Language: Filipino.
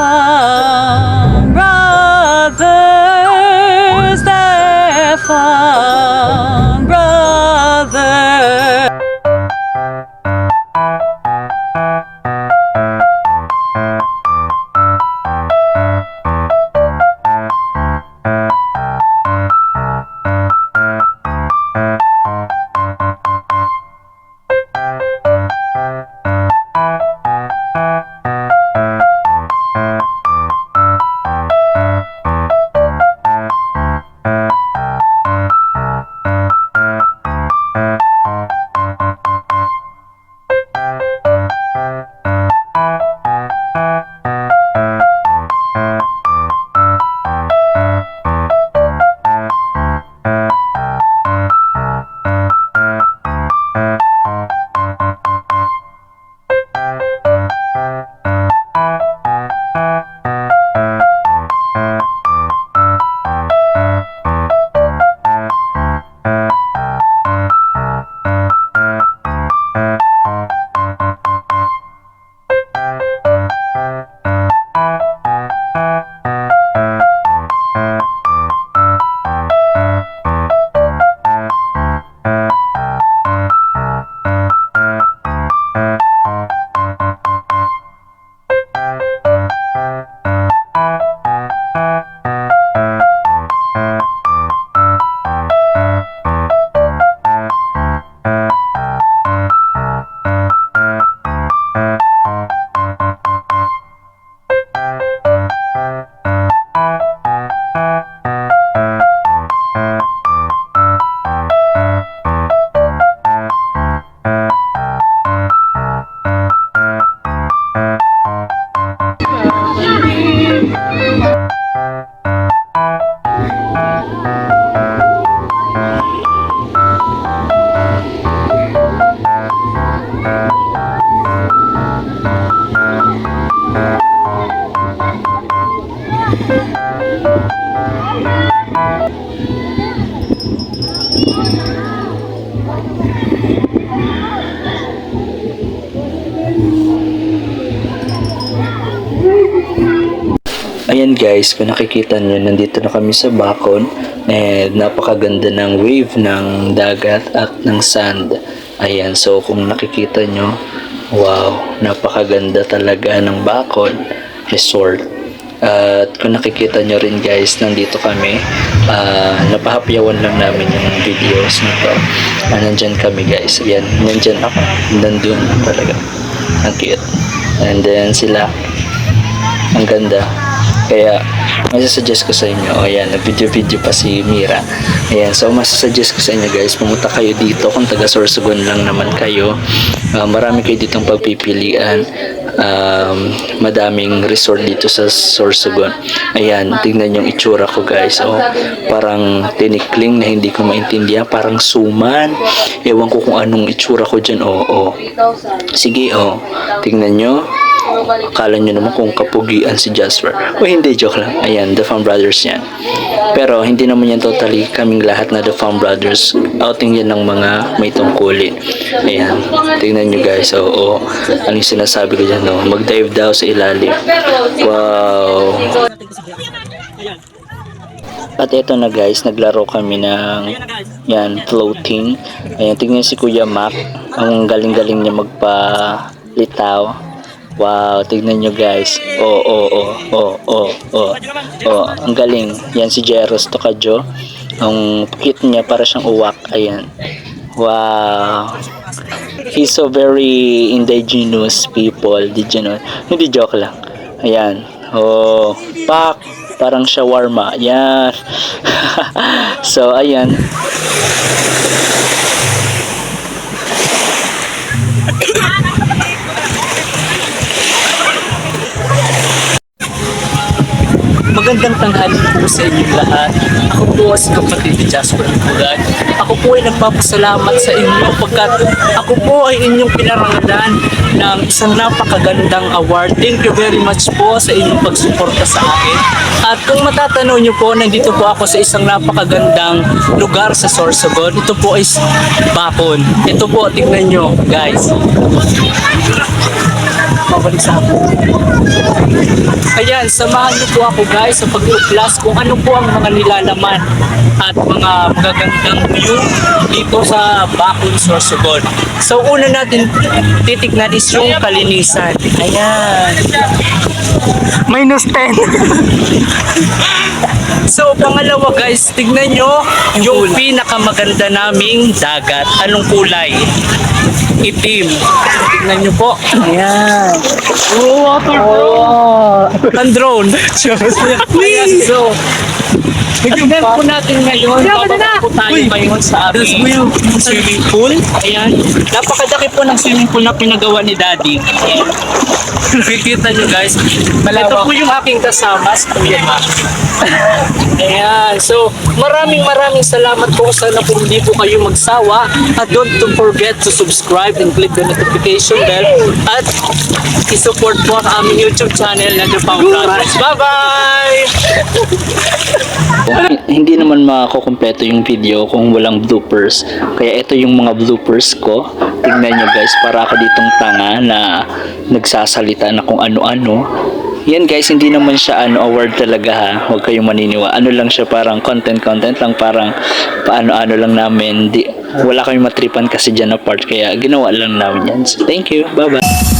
Stefan, brother, Stefan, brother. Ayan guys, kung nakikita nyo, nandito na kami sa Bacon and napakaganda ng wave ng dagat at ng sand. Ayan, so kung nakikita nyo, wow, napakaganda talaga ng Bacon Resort. At kung nakikita nyo rin guys, nandito kami, napahapyawan lang namin yung videos nito. Nandyan kami guys, ayan, nandyan ako, nandun talaga, ang cute. And then sila, ang ganda. Kaya masasuggest ko sa inyo, ayan, nag-video pa si Mira. Ayan, so masasuggest ko sa inyo guys, pumunta kayo dito kung taga Sorsogon lang naman kayo. Marami kayo ditong pagpipilian. Madaming resort dito sa Sorsogon. Ayan, tingnan yung itsura ko guys. Oh, parang tinikling na hindi ko maintindihan, parang suman. Ewan ko kung anong itsura ko dyan. Oh. Sige, tingnan nyo. Akala nyo naman kung kapugian si Jasper. O hindi, joke lang. Ayan, The Fam Brothers yan. Pero hindi naman yan totally kaming lahat na The Fam Brothers. Outing yan ng mga may tungkulin. Ayan, tingnan nyo guys. Oo, anong sinasabi ko dyan, no? Mag-dive daw sa ilalim. Wow. At eto na guys, naglaro kami ng yan, floating. Ayan, tingnan si Kuya Mac. Ang galing-galing niya magpalitaw. Wow, tignan nyo guys. Ang galing. Yan si Jeros Tokajo. Ang cute niya, para siyang uwak. Ayan. Wow. He's so very indigenous people. Did you know? Hindi, joke lang. Ayan. Pak. Parang shawarma. Ayan. So, ayan. Magandang tanghali po sa inyong lahat. Ako po si kapatid Jasper Bulan. Ako po ay nagpapasalamat sa inyo pagkat ako po ay inyong pinarangalan ng isang napakagandang award. Thank you very much po sa inyong pagsuporta sa akin. At kung matatanaw nyo po, nandito po ako sa isang napakagandang lugar sa Sorsogon. Ito po ay Bacon. Ito po, tingnan nyo guys. bumalik sa akin. Ayan, samahan niyo po ako guys sa pag-uplas kung ano po ang mga nilalaman at mga magagandang view dito sa Bacol, Sorsogon. So una natin titignan is yung kalinisan. Ayan. -10. So pangalawa guys, tignan nyo yung pinakamaganda naming dagat. Anong kulay? Itim. Tignan nyo po. Ayan. Oh, water Ang drone. Ayan, so, tignan po natin ngayon. Bababa po tayo ngayon sa aming swimming pool. Ayan. Napakadaki po ng swimming pool na pinagawa ni Daddy. Ayan. Nakikita nyo guys. Ito po yung aking kasama. Kuya Ma. Ayan. So, maraming salamat po. Sana po hindi po kayo magsawa. At don't to forget to subscribe and click the notification bell. At isupport po ang aming YouTube channel na The Pang Brothers. Bye-bye! Hindi naman makakumpleto yung video kung walang bloopers. Kaya ito yung mga bloopers ko. Tingnan nyo guys, para ako ditong tanga na nagsasalita na kung ano-ano. Yan guys, hindi naman siya award talaga ha. Huwag kayong maniniwa. Ano lang siya, parang content lang, parang paano-ano lang namin. Wala kayong matripan kasi dyan na part, kaya ginawa lang namin yan. So, thank you. Bye-bye.